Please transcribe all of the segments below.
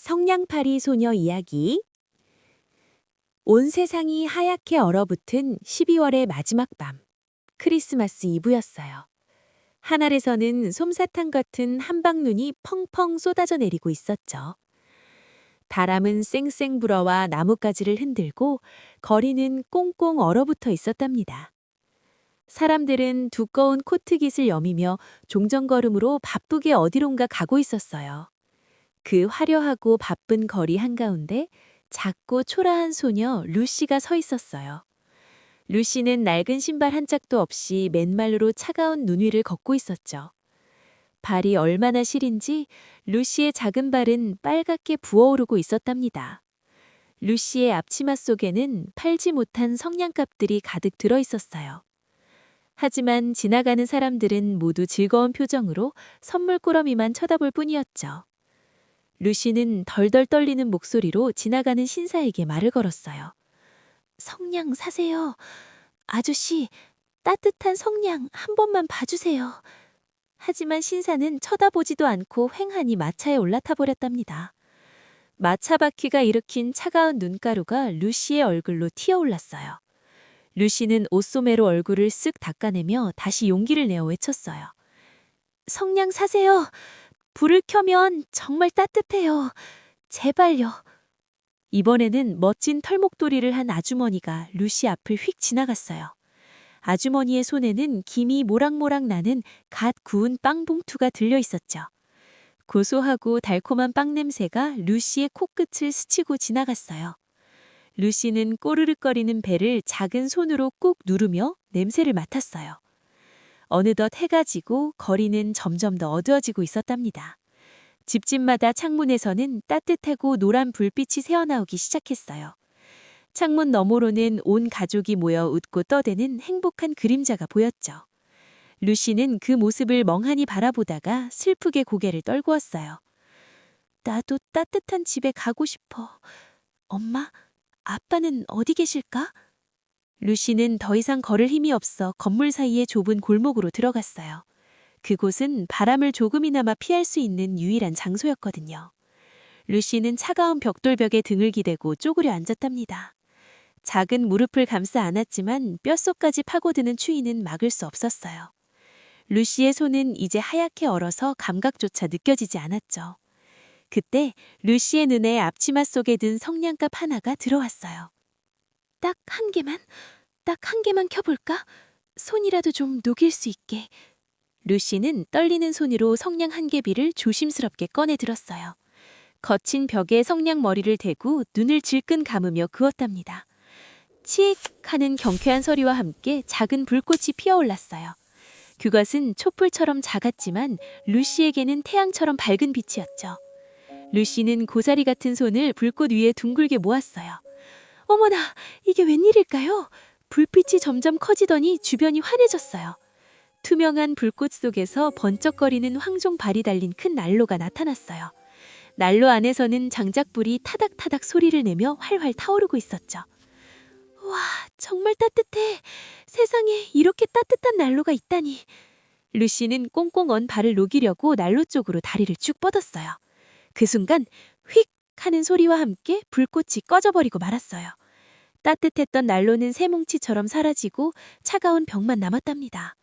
성냥팔이 소녀 이야기. 온 세상이 하얗게 얼어붙은 12월의 마지막 밤. 크리스마스 이브였어요. 하늘에서는 솜사탕 같은 한방눈이 펑펑 쏟아져 내리고 있었죠. 바람은 쌩쌩 불어와 나뭇가지를 흔들고 거리는 꽁꽁 얼어붙어 있었답니다. 사람들은 두꺼운 코트깃을 여미며 종전걸음으로 바쁘게 어디론가 가고 있었어요. 그 화려하고 바쁜 거리 한가운데 작고 초라한 소녀 루시가 서 있었어요. 루시는 낡은 신발 한 짝도 없이 맨발로 차가운 눈 위를 걷고 있었죠. 발이 얼마나 시린지 루시의 작은 발은 빨갛게 부어오르고 있었답니다. 루시의 앞치마 속에는 팔지 못한 성냥갑들이 가득 들어 있었어요. 하지만 지나가는 사람들은 모두 즐거운 표정으로 선물 꾸러미만 쳐다볼 뿐이었죠. 루시는 덜덜 떨리는 목소리로 지나가는 신사에게 말을 걸었어요. 성냥 사세요. 아저씨, 따뜻한 성냥 한 번만 봐주세요. 하지만 신사는 쳐다보지도 않고 횡하니 마차에 올라타 버렸답니다. 마차 바퀴가 일으킨 차가운 눈가루가 루시의 얼굴로 튀어올랐어요. 루시는 옷소매로 얼굴을 쓱 닦아내며 다시 용기를 내어 외쳤어요. 성냥 사세요. 불을 켜면 정말 따뜻해요. 제발요. 이번에는 멋진 털목도리를 한 아주머니가 루시 앞을 휙 지나갔어요. 아주머니의 손에는 김이 모락모락 나는 갓 구운 빵 봉투가 들려 있었죠. 고소하고 달콤한 빵 냄새가 루시의 코끝을 스치고 지나갔어요. 루시는 꼬르륵거리는 배를 작은 손으로 꾹 누르며 냄새를 맡았어요. 어느덧 해가 지고 거리는 점점 더 어두워지고 있었답니다. 집집마다 창문에서는 따뜻하고 노란 불빛이 새어나오기 시작했어요. 창문 너머로는 온 가족이 모여 웃고 떠드는 행복한 그림자가 보였죠. 루시는 그 모습을 멍하니 바라보다가 슬프게 고개를 떨구었어요. 나도 따뜻한 집에 가고 싶어. 엄마, 아빠는 어디 계실까? 루시는 더 이상 걸을 힘이 없어 건물 사이의 좁은 골목으로 들어갔어요. 그곳은 바람을 조금이나마 피할 수 있는 유일한 장소였거든요. 루시는 차가운 벽돌벽에 등을 기대고 쪼그려 앉았답니다. 작은 무릎을 감싸 안았지만 뼛속까지 파고드는 추위는 막을 수 없었어요. 루시의 손은 이제 하얗게 얼어서 감각조차 느껴지지 않았죠. 그때 루시의 눈에 앞치마 속에 든 성냥갑 하나가 들어왔어요. 딱 한 개만 켜볼까? 손이라도 좀 녹일 수 있게. 루시는 떨리는 손으로 성냥 한 개비를 조심스럽게 꺼내 들었어요. 거친 벽에 성냥 머리를 대고 눈을 질끈 감으며 그었답니다. 칙 하는 경쾌한 소리와 함께 작은 불꽃이 피어올랐어요. 그것은 촛불처럼 작았지만 루시에게는 태양처럼 밝은 빛이었죠. 루시는 고사리 같은 손을 불꽃 위에 둥글게 모았어요. 어머나, 이게 웬일일까요? 불빛이 점점 커지더니 주변이 환해졌어요. 투명한 불꽃 속에서 번쩍거리는 황종발이 달린 큰 난로가 나타났어요. 난로 안에서는 장작불이 타닥타닥 소리를 내며 활활 타오르고 있었죠. 와, 정말 따뜻해. 세상에 이렇게 따뜻한 난로가 있다니. 루시는 꽁꽁 언 발을 녹이려고 난로 쪽으로 다리를 쭉 뻗었어요. 그 순간 휙 하는 소리와 함께 불꽃이 꺼져버리고 말았어요. 따뜻했던 난로는 새뭉치처럼 사라지고 차가운 벽만 남았답니다.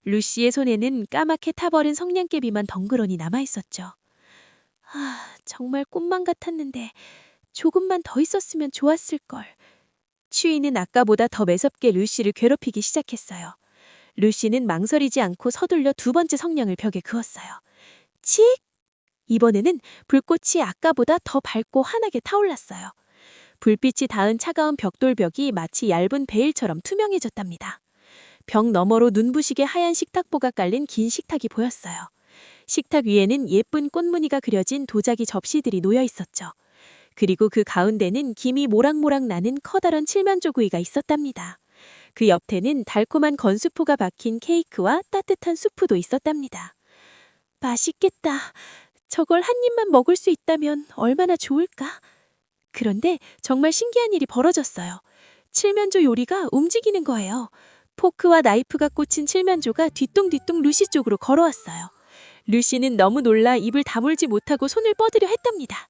루시의 손에는 까맣게 타버린 성냥개비만 덩그러니 남아있었죠. 정말 꿈만 같았는데 조금만 더 있었으면 좋았을걸. 추위는 아까보다 더 매섭게 루시를 괴롭히기 시작했어요. 루시는 망설이지 않고 서둘러 두 번째 성냥을 벽에 그었어요. 칙! 이번에는 불꽃이 아까보다 더 밝고 환하게 타올랐어요. 불빛이 닿은 차가운 벽돌벽이 마치 얇은 베일처럼 투명해졌답니다. 벽 너머로 눈부시게 하얀 식탁보가 깔린 긴 식탁이 보였어요. 식탁 위에는 예쁜 꽃무늬가 그려진 도자기 접시들이 놓여 있었죠. 그리고 그 가운데는 김이 모락모락 나는 커다란 칠면조구이가 있었답니다. 그 옆에는 달콤한 건수포가 박힌 케이크와 따뜻한 수프도 있었답니다. 맛있겠다. 저걸 한 입만 먹을 수 있다면 얼마나 좋을까? 그런데 정말 신기한 일이 벌어졌어요. 칠면조 요리가 움직이는 거예요. 포크와 나이프가 꽂힌 칠면조가 뒤뚱뒤뚱 루시 쪽으로 걸어왔어요. 루시는 너무 놀라 입을 다물지 못하고 손을 뻗으려 했답니다.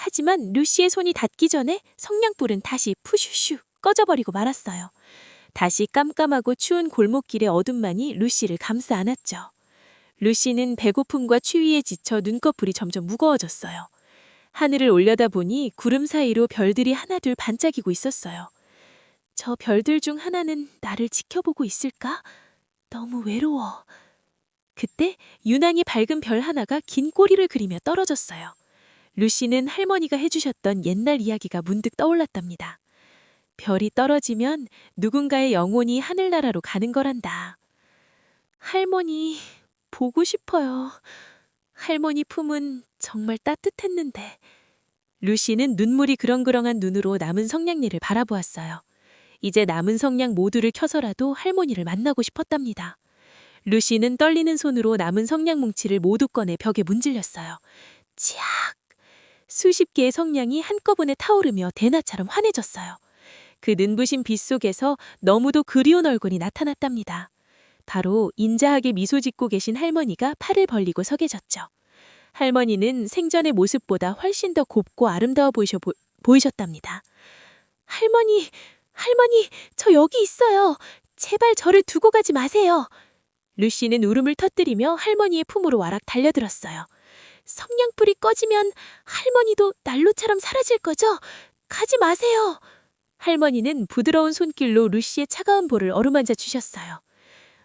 하지만 루시의 손이 닿기 전에 성냥불은 다시 푸슈슈 꺼져버리고 말았어요. 다시 깜깜하고 추운 골목길의 어둠만이 루시를 감싸 안았죠. 루시는 배고픔과 추위에 지쳐 눈꺼풀이 점점 무거워졌어요. 하늘을 올려다보니 구름 사이로 별들이 하나둘 반짝이고 있었어요. 저 별들 중 하나는 나를 지켜보고 있을까? 너무 외로워. 그때 유난히 밝은 별 하나가 긴 꼬리를 그리며 떨어졌어요. 루시는 할머니가 해주셨던 옛날 이야기가 문득 떠올랐답니다. 별이 떨어지면 누군가의 영혼이 하늘나라로 가는 거란다. 할머니, 보고 싶어요. 할머니 품은 정말 따뜻했는데. 루시는 눈물이 그렁그렁한 눈으로 남은 성냥리를 바라보았어요. 이제 남은 성냥 모두를 켜서라도 할머니를 만나고 싶었답니다. 루시는 떨리는 손으로 남은 성냥 뭉치를 모두 꺼내 벽에 문질렀어요. 치악! 수십 개의 성냥이 한꺼번에 타오르며 대나처럼 환해졌어요. 그 눈부신 빛 속에서 너무도 그리운 얼굴이 나타났답니다. 바로 인자하게 미소 짓고 계신 할머니가 팔을 벌리고 서 계셨죠. 할머니는 생전의 모습보다 훨씬 더 곱고 아름다워 보이셨답니다. 할머니, 저 여기 있어요. 제발 저를 두고 가지 마세요. 루시는 울음을 터뜨리며 할머니의 품으로 와락 달려들었어요. 성냥불이 꺼지면 할머니도 난로처럼 사라질 거죠? 가지 마세요. 할머니는 부드러운 손길로 루시의 차가운 볼을 어루만져 주셨어요.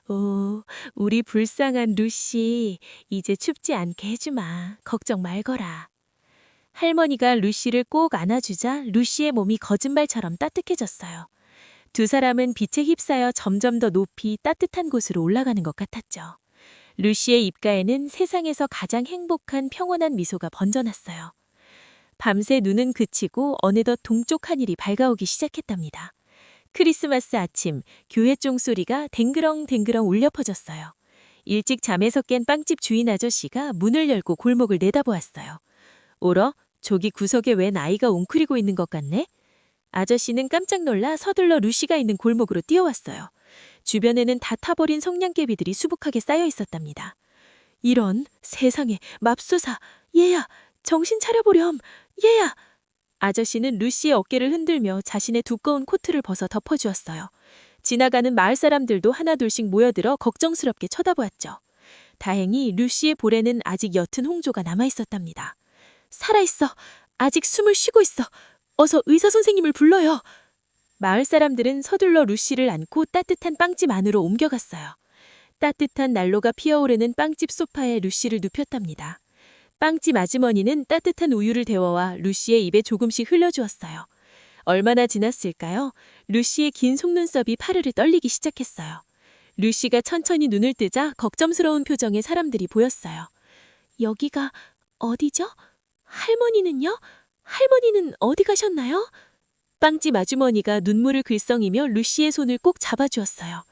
오, 우리 불쌍한 루시, 이제 춥지 않게 해주마. 걱정 말거라. 할머니가 루시를 꼭 안아주자 루시의 몸이 거짓말처럼 따뜻해졌어요. 두 사람은 빛에 휩싸여 점점 더 높이 따뜻한 곳으로 올라가는 것 같았죠. 루시의 입가에는 세상에서 가장 행복한 평온한 미소가 번져났어요. 밤새 눈은 그치고 어느덧 동쪽 하늘이 밝아오기 시작했답니다. 크리스마스 아침, 교회 종소리가 댕그렁댕그렁 울려 퍼졌어요. 일찍 잠에서 깬 빵집 주인 아저씨가 문을 열고 골목을 내다보았어요. 오러, 저기 구석에 웬 아이가 웅크리고 있는 것 같네? 아저씨는 깜짝 놀라 서둘러 루시가 있는 골목으로 뛰어왔어요. 주변에는 다 타버린 성냥개비들이 수북하게 쌓여 있었답니다. 이런, 세상에, 맙소사, 얘야, 정신 차려보렴, 얘야. 아저씨는 루시의 어깨를 흔들며 자신의 두꺼운 코트를 벗어 덮어주었어요. 지나가는 마을 사람들도 하나둘씩 모여들어 걱정스럽게 쳐다보았죠. 다행히 루시의 볼에는 아직 옅은 홍조가 남아있었답니다. 살아있어. 아직 숨을 쉬고 있어. 어서 의사 선생님을 불러요. 마을 사람들은 서둘러 루시를 안고 따뜻한 빵집 안으로 옮겨갔어요. 따뜻한 난로가 피어오르는 빵집 소파에 루시를 눕혔답니다. 빵집 아주머니는 따뜻한 우유를 데워와 루시의 입에 조금씩 흘려주었어요. 얼마나 지났을까요? 루시의 긴 속눈썹이 파르르 떨리기 시작했어요. 루시가 천천히 눈을 뜨자 걱정스러운 표정의 사람들이 보였어요. 여기가 어디죠? 할머니는요? 할머니는 어디 가셨나요? 빵집 아주머니가 눈물을 글썽이며 루시의 손을 꼭 잡아주었어요.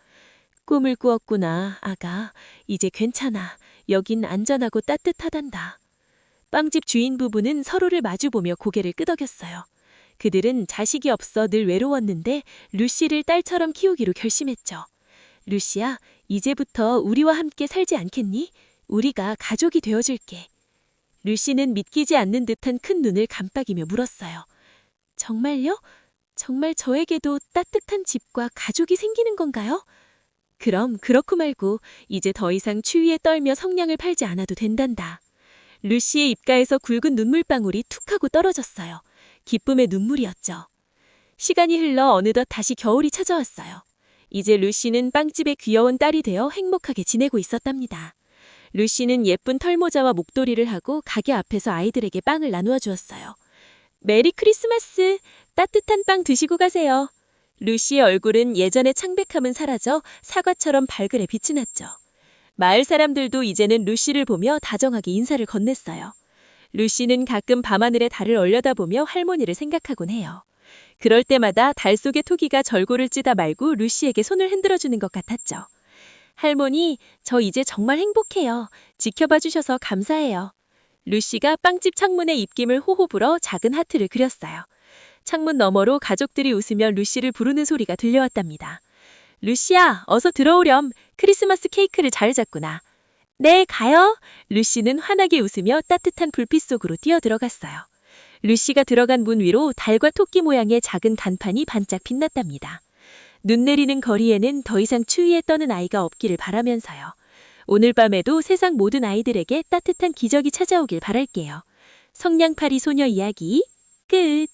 꿈을 꾸었구나, 아가. 이제 괜찮아. 여긴 안전하고 따뜻하단다. 빵집 주인 부부는 서로를 마주보며 고개를 끄덕였어요. 그들은 자식이 없어 늘 외로웠는데 루시를 딸처럼 키우기로 결심했죠. 루시야, 이제부터 우리와 함께 살지 않겠니? 우리가 가족이 되어줄게. 루시는 믿기지 않는 듯한 큰 눈을 깜빡이며 물었어요. 정말요? 정말 저에게도 따뜻한 집과 가족이 생기는 건가요? 그럼 그렇고 말고 이제 더 이상 추위에 떨며 성냥을 팔지 않아도 된단다. 루시의 입가에서 굵은 눈물방울이 툭 하고 떨어졌어요. 기쁨의 눈물이었죠. 시간이 흘러 어느덧 다시 겨울이 찾아왔어요. 이제 루시는 빵집의 귀여운 딸이 되어 행복하게 지내고 있었답니다. 루시는 예쁜 털모자와 목도리를 하고 가게 앞에서 아이들에게 빵을 나누어 주었어요. 메리 크리스마스! 따뜻한 빵 드시고 가세요. 루시의 얼굴은 예전의 창백함은 사라져 사과처럼 발그레 빛이 났죠. 마을 사람들도 이제는 루시를 보며 다정하게 인사를 건넸어요. 루시는 가끔 밤하늘에 달을 올려다보며 할머니를 생각하곤 해요. 그럴 때마다 달 속의 토기가 절고를 찌다 말고 루시에게 손을 흔들어주는 것 같았죠. 할머니, 저 이제 정말 행복해요. 지켜봐 주셔서 감사해요. 루시가 빵집 창문에 입김을 호호 불어 작은 하트를 그렸어요. 창문 너머로 가족들이 웃으며 루시를 부르는 소리가 들려왔답니다. 루시야, 어서 들어오렴. 크리스마스 케이크를 잘 잤구나. 네, 가요. 루시는 환하게 웃으며 따뜻한 불빛 속으로 뛰어들어갔어요. 루시가 들어간 문 위로 달과 토끼 모양의 작은 간판이 반짝 빛났답니다. 눈 내리는 거리에는 더 이상 추위에 떠는 아이가 없기를 바라면서요. 오늘 밤에도 세상 모든 아이들에게 따뜻한 기적이 찾아오길 바랄게요. 성냥팔이 소녀 이야기 끝.